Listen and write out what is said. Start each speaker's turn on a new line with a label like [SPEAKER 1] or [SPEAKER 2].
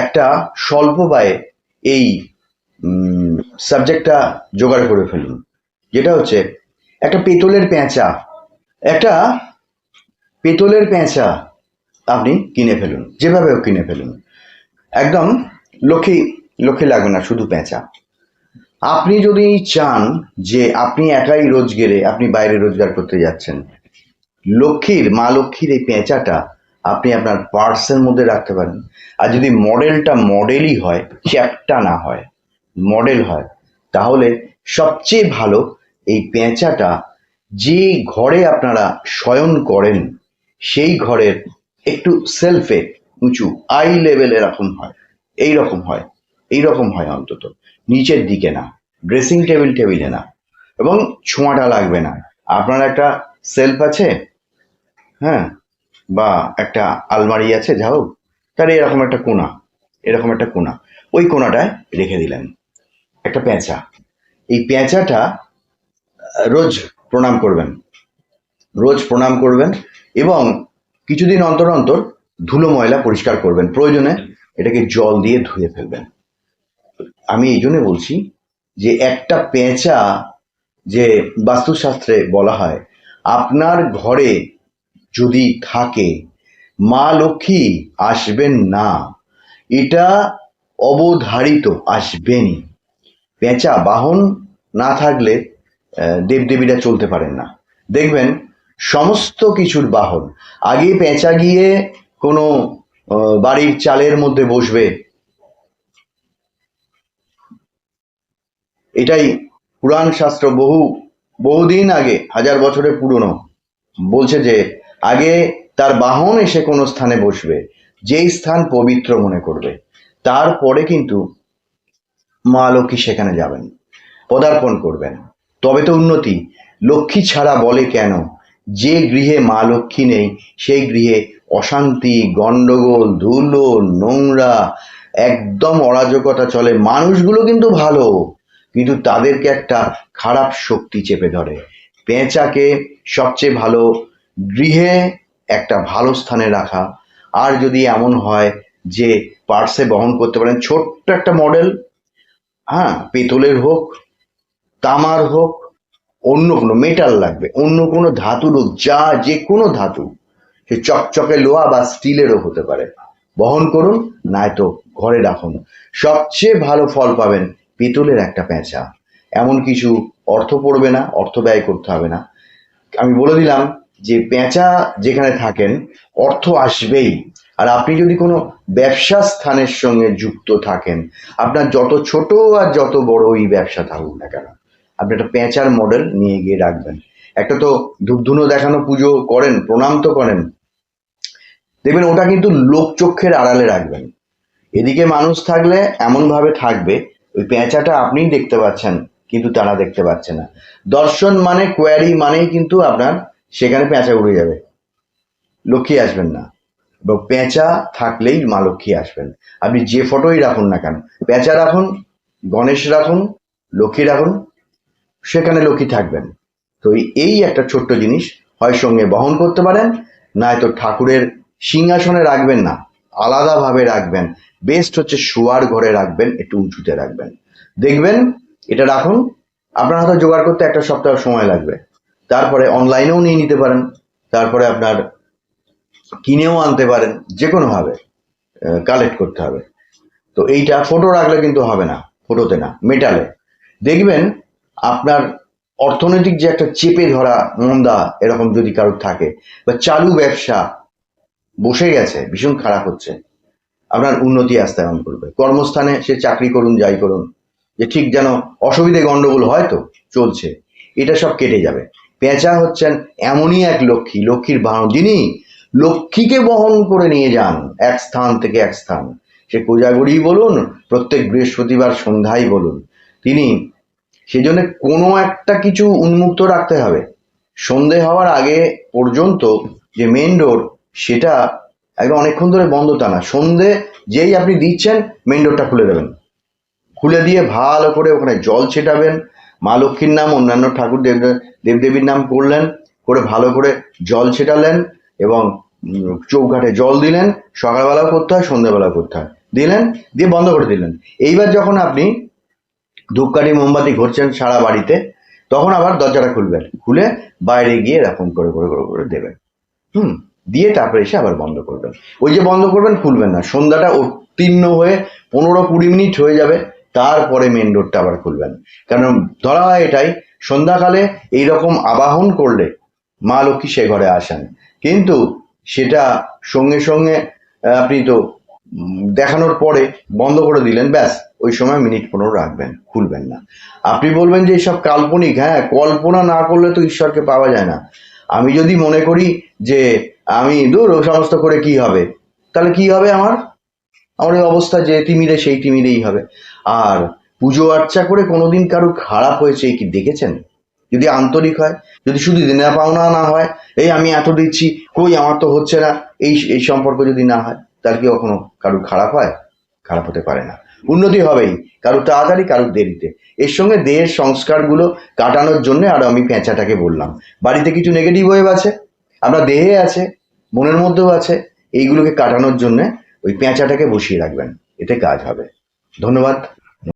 [SPEAKER 1] একটা স্বল্প ব্যয়ে এই সাবজেক্টটা জোগাড় করে ফেলুন, যেটা হচ্ছে একটা পেতলের পেঁচা। একটা পেতলের পেঁচা আপনি কিনে ফেলুন, যেভাবে হোক কিনে ফেলুন। একদম লক্ষ্মী লক্ষ্মী লাগবে না, শুধু পেঁচা। আপনি যদি চান যে আপনি একাই রোজ গেলে আপনি বাইরে রোজগার করতে যাচ্ছেন, মা লক্ষ্মীর এই পেঁচাটা আপনি আপনার পার্সের মধ্যে রাখতে পারেন। আর যদি মডেলটা মডেলই হয়, চ্যাপ্টা না হয়, মডেল হয়, তাহলে সবচেয়ে ভালো এই পেঁচাটা যে ঘরে আপনারা শয়ন করেন সেই ঘরের একটু সেলফে উঁচু আই লেভেল এরকম হয়, এইরকম হয়, এইরকম হয়, অন্তত নিচের দিকে না, ড্রেসিং টেবিলে না, এবং ছোঁয়াটা লাগবে না। আপনার একটা সেলফ আছে, হ্যাঁ, বা একটা আলমারি আছে, যা হোক, তাহলে এরকম একটা কোণা, এরকম একটা কোণা, ওই কোণাটায় রেখে দিলেন একটা পেঁচা। এই পেঁচাটা রোজ প্রণাম করবেন, রোজ প্রণাম করবেন, এবং কিছুদিন অন্তর অন্তর ধুলো ময়লা পরিষ্কার করবেন, প্রয়োজনে এটাকে জল দিয়ে ধুয়ে ফেলবেন। আমি এই জন্য বলছি যে একটা পেঁচা, যে বাস্তুশাস্ত্রে বলা হয় আপনার ঘরে যদি থাকে মা লক্ষ্মী আসবেন না, এটা অবধারিত, আসবেনই। পেঁচা বাহন না থাকলে দেবদেবীরা চলতে পারেন না। দেখবেন সমস্ত কিছুর বাহন, আগে পেঁচা গিয়ে কোনো বাড়ির চালের মধ্যে বসবে, এটাই পুরাণ শাস্ত্র বহুদিন আগে, 1000 বছরের পুরনো, বলছে যে আগে তার বাহন এসে কোনো স্থানে বসবে, যেই স্থান পবিত্র মনে করবে, তারপরে কিন্তু মা লক্ষ্মী সেখানে যাবেন, পদার্পণ করবেন, তবে তো উন্নতি। লক্ষ্মী ছাড়া বলে কেন, যে গৃহে মা লক্ষ্মী নেই সেই গৃহে অশান্তি, গন্ডগোল, ধুলো, নোংরা, একদম অরাজকতা চলে। মানুষগুলো কিন্তু ভালো, কিন্তু তাদেরকে একটা খারাপ শক্তি চেপে ধরে। পেঁচাকে সবচেয়ে ভালো গৃহে একটা ভালো স্থানে রাখা। আর যদি এমন হয় যে পার্সে বহন করতে পারেন, ছোট্ট একটা মডেল, হ্যাঁ, পেতলের হোক, তামার হোক, অন্য কোনো মেটাল লাগবে, অন্য কোনো ধাতুর হোক, যে কোনো ধাতু, সে চকচকে লোহা বা স্টিলেরও হতে পারে, বহন করুন, নয়তো ঘরে রাখুন। সবচেয়ে ভালো ফল পাবেন পিতলের একটা পেঁচা। এমন কিছু অর্থ পড়বে না, অর্থ ব্যয় করতে হবে না। আমি বলে দিলাম যে পেঁচা যেখানে থাকেন অর্থ আসবেই। আর আপনি যদি কোনো ব্যবসা স্থানের সঙ্গে যুক্ত থাকেন, আপনার যত ছোট আর যত বড়ই ব্যবসা থাকুক না কেন, আপনি একটা পেঁচার মডেল নিয়ে গিয়ে রাখবেন। একটা তো ধূপধুনো দেখানো পুজো করেন, প্রণাম তো করেন, দেখবেন ওটা কিন্তু লোকচক্ষের আড়ালে রাখবেন। এদিকে মানুষ থাকলে এমনভাবে থাকবে ওই পেঁচাটা আপনিই দেখতে পাচ্ছেন, কিন্তু তারা দেখতে পাচ্ছে না। দর্শন মানে কোয়ারি মানেই কিন্তু আপনার সেখানে পেঁচা উড়ে যাবে, লক্ষ্মী আসবেন না। এবং পেঁচা থাকলেই মা লক্ষ্মী আসবেন। আপনি যে ফটোই রাখুন না কেন, পেঁচা রাখুন, গণেশ রাখুন, লক্ষ্মী রাখুন, সেখানে লক্ষ্মী থাকবেন। তো এই একটা ছোট্ট জিনিস হয় সঙ্গে বহন করতে পারেন, নয়তো ঠাকুরের সিংহাসনে রাখবেন না, আলাদাভাবে রাখবেন। বেস্ট হচ্ছে শোয়ার ঘরে রাখবেন, একটু উঁচুতে রাখবেন। দেখবেন এটা রাখুন, আপনার হয়তো জোগাড় করতে 1 সপ্তাহ সময় লাগবে, তারপরে অনলাইনেও নিয়ে নিতে পারেন, তারপরে আপনার কিনেও আনতে পারেন, যে কোনোভাবে কালেক্ট করতে হবে। তো এইটা ফটো রাখলে কিন্তু হবে না, ফটোতে না, মেটালে। দেখবেন আপনার অর্থনৈতিক যে একটা চেপে ধরা মন্দা এরকম যদি কারোর থাকে, বা চালু ব্যবসা বসে গেছে, ভীষণ খারাপ হচ্ছে, আপনার উন্নতি আসতে আরম্ভ করবে। কর্মস্থানে সে চাকরি করুন, যাই করুন, যে ঠিক যেন অসুবিধে গন্ডগোল হয়তো চলছে, এটা সব কেটে যাবে। পেঁচা হচ্ছেন এমনই এক লক্ষ্মী, লক্ষ্মীর বাহন, যিনি লক্ষ্মীকে বহন করে নিয়ে যান এক স্থান থেকে এক স্থান। সে কোজাগরি বলুন, প্রত্যেক বৃহস্পতিবার সন্ধ্যায় বলুন, তিনি সেজন্য কোনো একটা কিছু উন্মুক্ত রাখতে হবে। সন্ধে হওয়ার আগে পর্যন্ত যে মেন ডোর, সেটা একদম অনেকক্ষণ ধরে বন্ধ তা না, সন্ধে যেই আপনি দিচ্ছেন মেন ডোরটা খুলে দেবেন, খুলে দিয়ে ভালো করে ওখানে জল ছেটাবেন, মা লক্ষ্মীর নাম, অন্যান্য ঠাকুর দেবদেবীর নাম করলেন, করে ভালো করে জল ছেটালেন, এবং চৌঘাটে জল দিলেন। সকালবেলাও করতে হয়, সন্ধ্যেবেলাও করতে হয়। দিলেন, দিয়ে বন্ধ করে দিলেন। এইবার যখন আপনি ধূপকাঠি মোমবাতি ঘুরছেন সারা বাড়িতে, তখন আবার দরজাটা খুলবেন, খুলে বাইরে গিয়ে এরকম করে করে করে করে দেবেন। দিয়ে তারপরে এসে আবার বন্ধ করবেন। ওই যে বন্ধ করবেন, খুলবেন না, সন্ধ্যাটা উত্তীর্ণ হয়ে 15-20 মিনিট হয়ে যাবে, তারপরে মেন ডোরটা আবার খুলবেন। কারণ ধরা হয় এটাই, সন্ধ্যাকালে এইরকম আবাহন করলে মা লক্ষ্মী সে ঘরে আসেন, কিন্তু সেটা সঙ্গে সঙ্গে আপনি তো দেখানোর পরে বন্ধ করে দিলেন, ব্যাস ওই সময় মিনিট 15 রাখবেন, খুলবেন না। আপনি বলবেন যে এসব কাল্পনিক, হ্যাঁ, কল্পনা না করলে তো ঈশ্বরকে পাওয়া যায় না। আমি যদি মনে করি যে আমি দূর ও সমস্ত করে কি হবে, তাহলে কি হবে? আমার আমার ওই অবস্থা যে তিমিরে সেই তিমিরেই হবে। আর পুজো আর্চা করে কোনোদিন কারো খারাপ হয়েছে কি দেখেছেন? যদি আন্তরিক হয়, যদি শুধু দেনা পাওনা না হয়, এই আমি এত দিচ্ছি কই আমার তো হচ্ছে না, এই এই সম্পর্ক যদি না হয়, তাহলে কি কখনো কারুর খারাপ হয়? খারাপ হতে পারে না। উন্নতি হবেই, কারুর তাড়াতাড়ি কারুর দেরিতে। এর সঙ্গে দেহের সংস্কারগুলো কাটানোর জন্য আরো আমি পেঁচাটাকে বললাম, বাড়িতে কিছু নেগেটিভ ওয়েভ আছে, আপনার দেহে আছে, মনের মধ্যেও আছে, এইগুলোকে কাটানোর জন্য ওই পেঁচাটাকে বসিয়ে রাখবেন, এতে কাজ হবে। ধন্যবাদ।